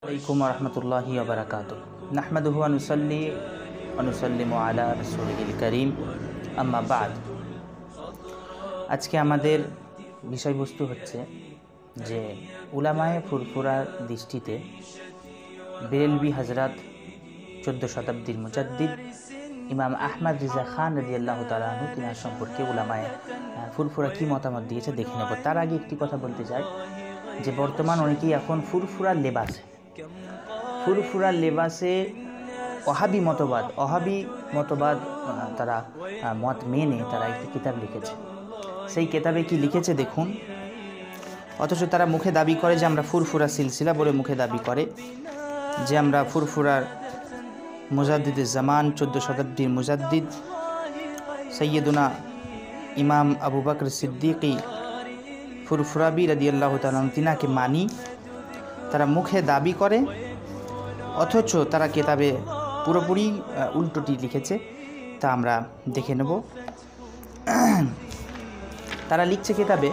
আলাইকুম রহমতুল্লাহি ওয়া বারাকাতুহু নাহমাদুহু ওয়া নুসাল্লি ওয়া নুসাল্লিমু আলা রাসূলিল কারীম আম্মা বাদ। আজকে আমাদের বিষয়বস্তু হচ্ছে যে উলামায়ে ফুরফুরার দৃষ্টিতে বেরেলভী হযরত 14 শতাব্দীর মুজাদ্দিদ ইমাম আহমদ রিজা খান রাদিয়াল্লাহু তাআলা আনহু তিনার সম্পর্কে উলামায়ে ফুরফুরা কি মতামত দিয়েছে দেখে নেব। তার আগে একটি কথা বলতে চাই যে বর্তমান অনেকেই এখন ফুরফুরার লেবাসে ওহাবি মতবাদ তারা মত মেনে তারা একটি কিতাব লিখেছে। সেই কিতাবে কি লিখেছে দেখুন। অথচ তারা মুখে দাবি করে যে আমরা ফুরফুরা সিলসিলা বলে মুখে দাবি করে যে আমরা ফুরফুরার মুজাদ্দিদে জামান 14 শতাব্দীর মুজাদ্দিদ সৈয়দুনা ইমাম আবু বকর সিদ্দিকী ফুরফুরাবি রাদিয়াল্লাহু তাআলা তিনাকে মানি। তারা মুখে দাবি করে অথচ তারা কিতাবে পুরোপুরি উল্টোটি লিখেছে। তা আমরা দেখে নেব। তারা লিখছে কিতাবে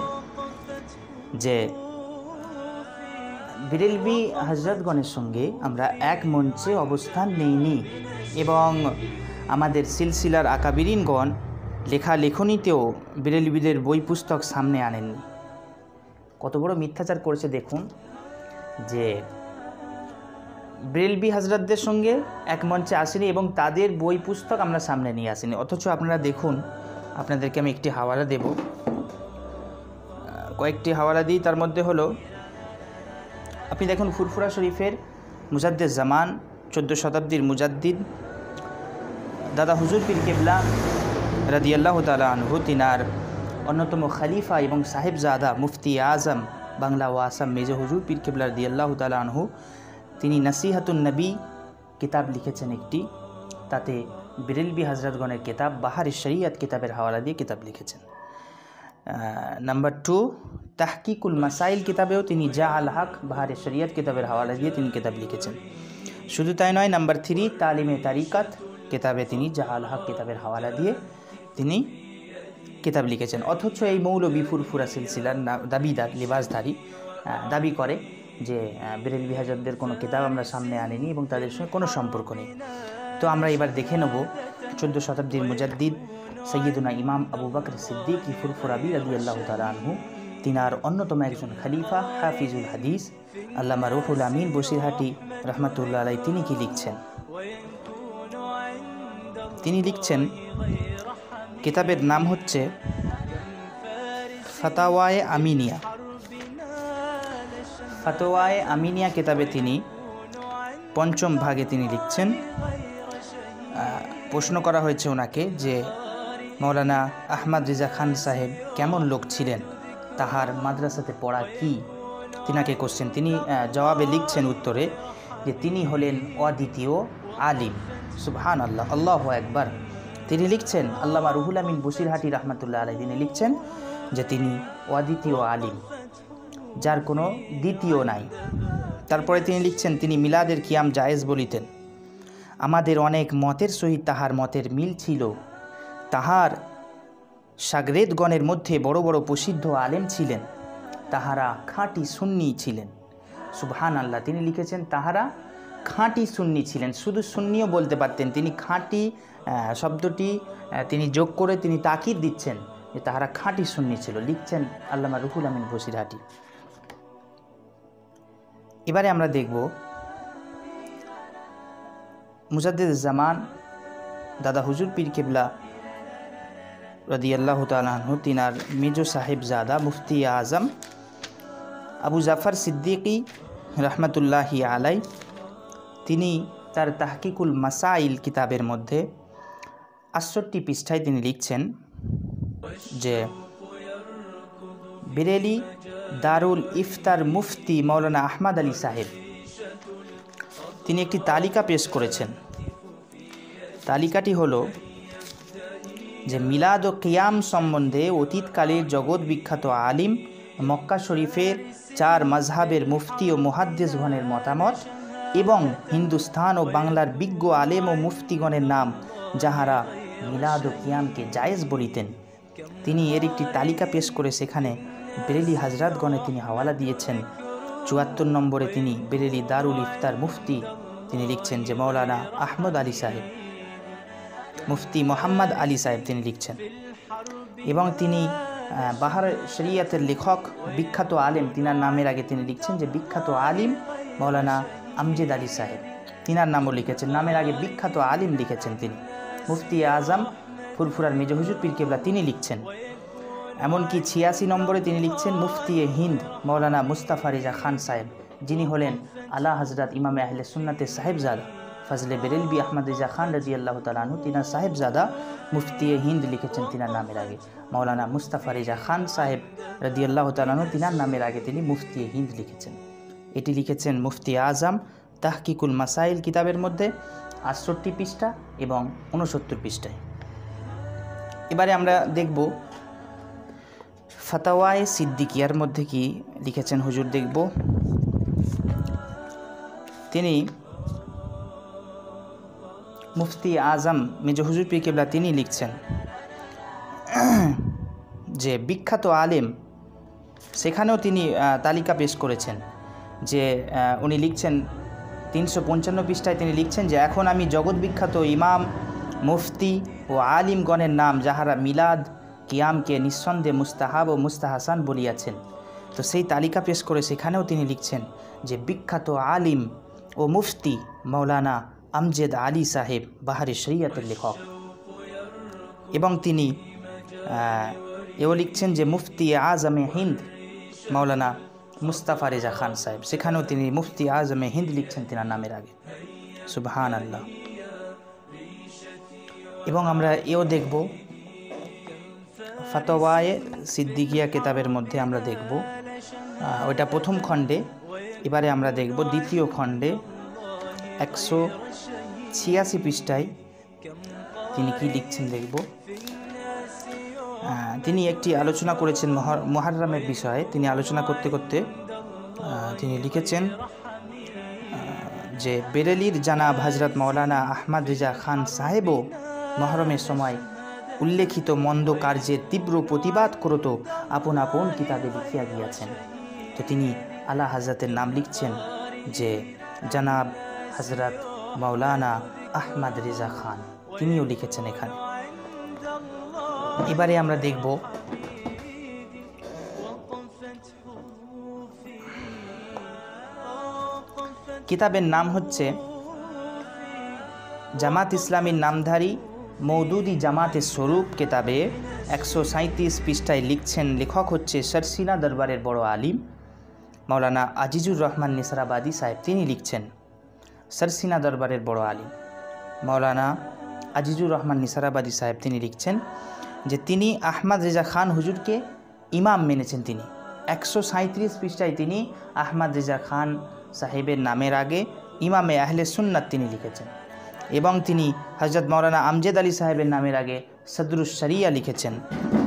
যে বেরেলভী হযরতগণের সঙ্গে আমরা এক মঞ্চে অবস্থান নেইনি এবং আমাদের সিলসিলার আকাবিরিনগণ লেখনীতেও বেরেলভীদের বই পুস্তক সামনে আনেননি। কত বড় মিথ্যাচার করেছে দেখুন যে বেরেলভী হযরতদের সঙ্গে এক মঞ্চে আসেনি এবং তাদের বই পুস্তক আমরা সামনে নিয়ে আসিনি। অথচ আপনারা দেখুন, আপনাদেরকে আমি একটি হাওয়ালা দেব, কয়েকটি হাওয়ালা দিই। তার মধ্যে হলো আপনি দেখুন ফুরফুরা শরীফের মুজাদ্দিদ জামান 14 শতাব্দীর মুজাদ্দিদ দাদা হুজুর পীর কেবলা রাদিয়াল্লাহু তাআলা আনহু তিনার অন্যতম খলিফা এবং সাহেবজাদা মুফতি আজম বাংলা ও আসাম মেজর হুজুর পীর কেবলা রাদিয়াল্লাহু তাআলা আনহু তিনি নাসিহাতুন নবী কিতাব লিখেছেন একটি। তাতে বেরেলভী হযরতগণের কিতাব বাহারে শরিয়ত কিতাবের হাওয়ালা দিয়ে কিতাব লিখেছেন। নাম্বার 2 তাহকিকুল মাসাইল কিতাবেও তিনি জা আল হক বাহারে শরিয়ত কিতাবের হাওয়ালা দিয়ে তিনি কিতাব লিখেছেন। শুধু তাই নয়, নাম্বার 3 তালিমে তারিকাত কিতাবে তিনি জা আল হক কিতাবের হাওয়ালা দিয়ে তিনি কিতাব লিখেছেন। অথচ এই মৌলভী ফুরফুরা সিলসিলার দাবিদার লিবাসধারী দাবি করে যে বেরেলভী হযরতদের কোনো কিতাব আমরা সামনে আনিনি এবং তাদের সঙ্গে কোনো সম্পর্ক নেই। তো আমরা এবার দেখে নেব 14 শতাব্দীর মুজাদ্দিদ সৈয়দুনা ইমাম আবু বকর সিদ্দিকী ফুরফুরাবি রাদিয়াল্লাহু তাআলা আনহু তিনার অন্যতম একজন খলিফা হাফিজুল হাদিস আল্লামা রুহুল আমিন বসিরহাটি রহমাতুল্লাহ আলাইহি তিনি কি লিখছেন। তিনি লিখছেন কিতাবের নাম হচ্ছে ফাতাওয়ায়ে আমিনিয়া কিতাবে তিনি পঞ্চম ভাগে তিনি লিখছেন। প্রশ্ন করা হয়েছে ওনাকে যে মৌলানা আহমদ রিজা খান সাহেব কেমন লোক ছিলেন, তাহার মাদ্রাসাতে পড়া কি, তিনাকে কোশ্চেন। তিনি জবাবে লিখছেন উত্তরে যে তিনি হলেন অদ্বিতীয় আলিম। সুবহানাল্লাহ, আল্লাহু আকবার। তিনি লিখছেন আল্লামা রুহুল আমিন বসিরহাটি রহমাতুল্লাহ আলাইহি তিনি লিখছেন যে তিনি অদ্বিতীয় আলিম, যার কোনো দ্বিতীয় নাই। তারপরে তিনি লিখছেন তিনি মিলাদের কিয়াম জায়েজ বলিতেন। আমাদের অনেক মতের সহিত তাহার মতের মিল ছিল। তাহার শাগরেদগণের মধ্যে বড় বড় প্রসিদ্ধ আলেম ছিলেন, তাহারা খাঁটি সুন্নি ছিলেন। সুবহানাল্লাহ, তিনি লিখেছেন তাহারা খাঁটি সুন্নি ছিলেন। শুধু সুন্নিও বলতে পারতেন, তিনি খাঁটি শব্দটি তিনি যোগ করে তিনি তাকিদ দিচ্ছেন যে তাহারা খাঁটি সুন্নি ছিল। লিখছেন আল্লামা রুহুল আমিন বসিরহাটি। এবারে আমরা দেখব মুজাদ্দিদ জামান দাদা হুজুর পীর কেবলা রাদিয়াল্লাহু তাআলা আনহু তিনার মেজো সাহেবজাদা মুফতি আজম আবু জাফর সিদ্দিকী রহমতুল্লাহি আলাইহি তিনি তার তাহকিকুল মাসাইল কিতাবের মধ্যে 68 পৃষ্ঠায় তিনি লিখছেন যে বেরেলি দারুল ইফতার মুফতি মৌলানা আহমদ আলী সাহেব তিনি একটি তালিকা পেশ করেছেন। তালিকাটি হলো যে মিলাদ ও কিয়াম সম্বন্ধে অতীতকালের জগৎ বিখ্যাত আলিম মক্কা শরীফের 4 মাযহাবের মুফতি ও মুহাদ্দিসগণের মতামত এবং হিন্দুস্তান ও বাংলার বিজ্ঞ আলেম ও মুফতিগণের নাম যাহারা মিলাদ ও কিয়ামকে জায়েজ বলিতেন। তিনি এর একটি তালিকা পেশ করে সেখানে বেরেলি হযরতগণে তিনি হাওয়ালা দিয়েছেন 74 নম্বরে তিনি বেরেলি দারুল ইফতার মুফতি তিনি লিখছেন যে মৌলানা আহমদ আলী সাহেব, মুফতি মোহাম্মদ আলী সাহেব তিনি লিখছেন। এবং তিনি বাহার শরিয়াতের লেখক, বিখ্যাত আলেম, তিনার নামের আগে তিনি লিখছেন যে বিখ্যাত আলিম মৌলানা আমজেদ আলী সাহেব, তিনার নামও লিখেছেন, নামের আগে বিখ্যাত আলিম লিখেছেন তিনি। মুফতি আজম ফুরফুরার মেজর হুজুর পীর কেবলা তিনি লিখছেন। এমনকি 86 নম্বরে তিনি লিখছেন মুফতি হিন্দ মৌলানা মুস্তাফা রেজা খান সাহেব, যিনি হলেন আলা হজরত ইমামে আহলে সুন্নাতের সাহেবজাদা ফজলে বেরেলবি আহমদ রেজা খান রাদিয়াল্লাহু তাআলা আনহু, তিনার সাহেবজাদা মুফতি হিন্দ লিখেছেন তিনার নামের আগে। মৌলানা মুস্তাফা রেজা খান সাহেব রাদিয়াল্লাহু তাআলা আনহু, তিনার নামের আগে তিনি মুফতি হিন্দ লিখেছেন। এটি লিখেছেন মুফতি আজম তাহকিকুল মাসাইল কিতাবের মধ্যে 68 পৃষ্ঠা এবং 69 পৃষ্ঠায়। এবারে আমরা দেখব ফাতাওয়ায়ে সিদ্দিকিয়ার মধ্যে কি লিখেছেন হুজুর দেখব। তিনি মুফতি আজম মেজর হুজুর পীর কেবলা তিনি লিখছেন যে বিখ্যাত আলেম, সেখানেও তিনি তালিকা পেশ করেছেন যে উনি লিখছেন 355 পৃষ্ঠায় তিনি লিখছেন যে এখন আমি জগৎ বিখ্যাত ইমাম, মুফতি ও আলিমগণের নাম যাহারা মিলাদ কিয়ামকে নিঃসন্দেহে মুস্তাহাব ও মুস্তাহাসান বলিয়াছেন। তো সেই তালিকা পেশ করে সেখানেও তিনি লিখছেন যে বিখ্যাত আলিম ও মুফতি মৌলানা আমজেদ আলী সাহেব বাহারে শরিয়াতের লেখক। এবং তিনি এও লিখছেন যে মুফতি আজমে হিন্দ মৌলানা মুস্তাফা রেজা খান সাহেব, সেখানেও তিনি মুফতি আজমে হিন্দ লিখছেন তিনার নামের আগে। সুবহান আল্লাহ। এবং আমরা এও দেখব ফাতাওয়ায়ে সিদ্দিকিয়া কিতাবের মধ্যে আমরা দেখব, ওইটা প্রথম খণ্ডে। এবারে আমরা দেখব দ্বিতীয় খণ্ডে 186 পৃষ্ঠায় তিনি কি লিখছেন দেখব। তিনি একটি আলোচনা করেছেন মুহররমের বিষয়ে। তিনি আলোচনা করতে করতে তিনি লিখেছেন যে বেরেলির জানাব হজরত মৌলানা আহমদ রেজা খান সাহেবও মুহররমের সময় উল্লেখিত মন্দ কার্যের তীব্র প্রতিবাদ করত আপন আপন কিতাবে লিখিয়া গিয়াছেন। তো তিনি আলা হজরতের নাম লিখছেন যে জানাব হজরত মৌলানা আহমদ রেজা খান, তিনিও লিখেছেন এখানে। এবারে আমরা দেখব কিতাবের নাম হচ্ছে জামাত ইসলামীর নামধারী মৌদুদি জামাতের স্বরূপ। কিতাবে 137 পৃষ্ঠায় লিখছেন, লেখক হচ্ছে সরসিনা দরবারের বড় আলিম মৌলানা আজিজুর রহমান নিসারাবাদী সাহেব, তিনি লিখছেন। সরসিনা দরবারের বড় আলিম মৌলানা আজিজুর রহমান নিসারাবাদী সাহেব তিনি লিখছেন যে তিনি আহমদ রেজা খান হুজুরকে ইমাম মেনেছেন। তিনি 137 পৃষ্ঠায় তিনি আহমদ রেজা খান সাহেবের নামের আগে ইমামে আহলে সুন্নাত তিনি লিখেছেন। এবং তিনি হজরত মৌলানা আমজেদ আলী সাহেবের নামের আগে সদরুস শরিয়া লিখেছেন।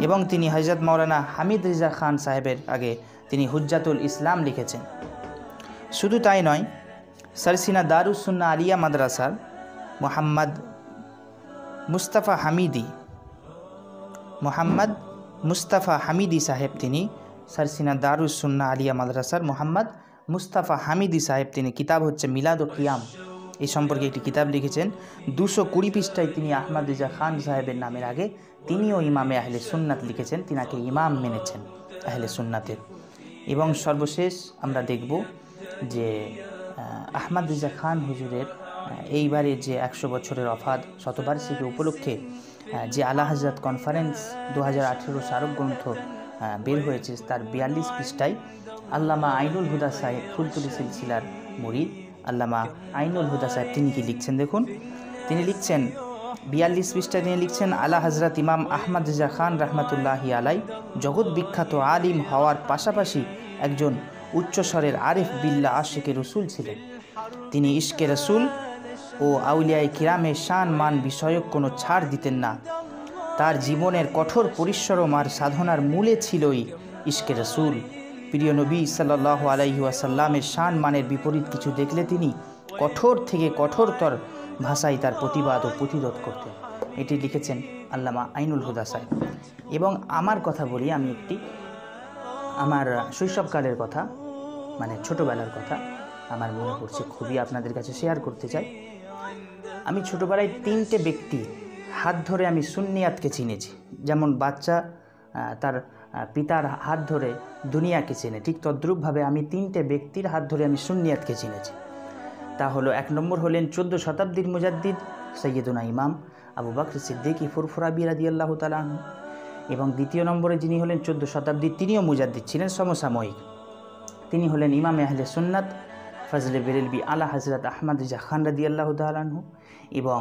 এবং তিনি হজরত মৌলানা হামিদ রেজা খান সাহেবের আগে তিনি হুজ্জাতুল ইসলাম লিখেছেন। শুধু তাই নয়, সরসিনা দারুস সুন্নাহ আলিয়া মাদ্রাসার মোহাম্মদ মুস্তাফা হামিদি সাহেব, তিনি সরসিনা দারুস সুন্নাহ আলিয়া মাদ্রাসার মোহাম্মদ মুস্তাফা হামিদি সাহেব, তিনি কিতাব হচ্ছে মিলাদ ও কিয়াম, এই সম্পর্কে একটি কিতাব লিখেছেন। 220 পৃষ্ঠায় তিনি আহমদ রেজা খান সাহেবের নামের আগে তিনিও ইমামে আহলে সুন্নাত লিখেছেন, তিনাকে ইমাম মেনেছেন আহলে সুন্নাতের। এবং সর্বশেষ আমরা দেখব যে আহমদ রেজা খান হুজুরের এইবারে যে 100 বছরের ওফাত শতবার্ষিকী উপলক্ষে যে আলা হজরত কনফারেন্স 2018 স্মারক গ্রন্থ বের হয়েছে, তার 42 পৃষ্ঠায় আল্লামা আইনুল হুদা সাহেব, ফুলতুলি সিলসিলার মুরিদ আল্লামা আইনুল হুদা সাহেব, তিনি কি লিখছেন দেখুন। তিনি লিখছেন 42 পৃষ্ঠায় তিনি লিখছেন, আলা হজরত ইমাম আহমদ রেজা খান রহমতুল্লাহি আলাই জগৎ বিখ্যাত আলিম হওয়ার পাশাপাশি একজন উচ্চস্বরের আরিফ বিল্লাহ আশিকে রসুল ছিলেন। তিনি ইশকে রসুল ও আউলিয়ায়ে কিরামের শান মান বিষয়ক কোনো ছাড় দিতেন না। তার জীবনের কঠোর পরিশ্রম আর সাধনার মূলে ছিলই ইশকে রসুল। প্রিয় নবী সাল্লাল্লাহু আলাইহি ওয়াসাল্লামের শান মানের বিপরীত কিছু দেখলে তিনি কঠোর থেকে কঠোরতর ভাষায় তার প্রতিবাদ ও প্রতিরোধ করতেন। এটি লিখেছেন আল্লামা আইনুল হুদা সাহেব। এবং আমার কথা বলি, আমি একটি আমার শৈশবকালের কথা। মানে ছোটোবেলার কথা আমার মনে পড়ছে, খুবই আপনাদের কাছে শেয়ার করতে চাই। আমি ছোটোবেলায় 3টে ব্যক্তি হাত ধরে আমি সুন্নিয়াতকে চিনেছি। যেমন বাচ্চা তার পিতার হাত ধরে দুনিয়াকে চেনে, ঠিক তদ্রূপভাবে আমি 3টে ব্যক্তির হাত ধরে আমি সুন্নিয়াতকে চিনেছি। তা হলো, 1 নম্বর হলেন 14 শতাব্দীর মুজাদ্দিদ সৈয়দুনা ইমাম আবু বকর সিদ্দিক ফুরফুরাবি রাদিয়াল্লাহু তাআলা আনহু, এবং 2 নম্বরে যিনি হলেন 14 শতাব্দীর, তিনিও মুজাদ্দিদ ছিলেন সমসাময়িক, তিনি হলেন ইমাম আহলে সুন্নাত ফজলে বেরেলভি আলা হযরত আহমদ রিজা খান রাদিয়াল্লাহু তাআলা আনহু, এবং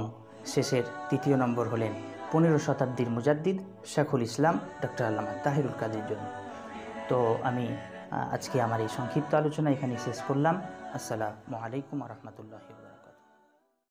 শেষের 3 নম্বর হলেন 15 শতাব্দীর মুজাদ্দিদ শেখুল ইসলাম ডক্টর আল্লামা তাহিরুল কাদের জন্য। তো আমি আজকে আমার এই সংক্ষিপ্ত আলোচনা এখানে শেষ করলাম। আসসালামু আলাইকুম ওয়া রাহমাতুল্লাহি ওয়া বারাকাতুহু।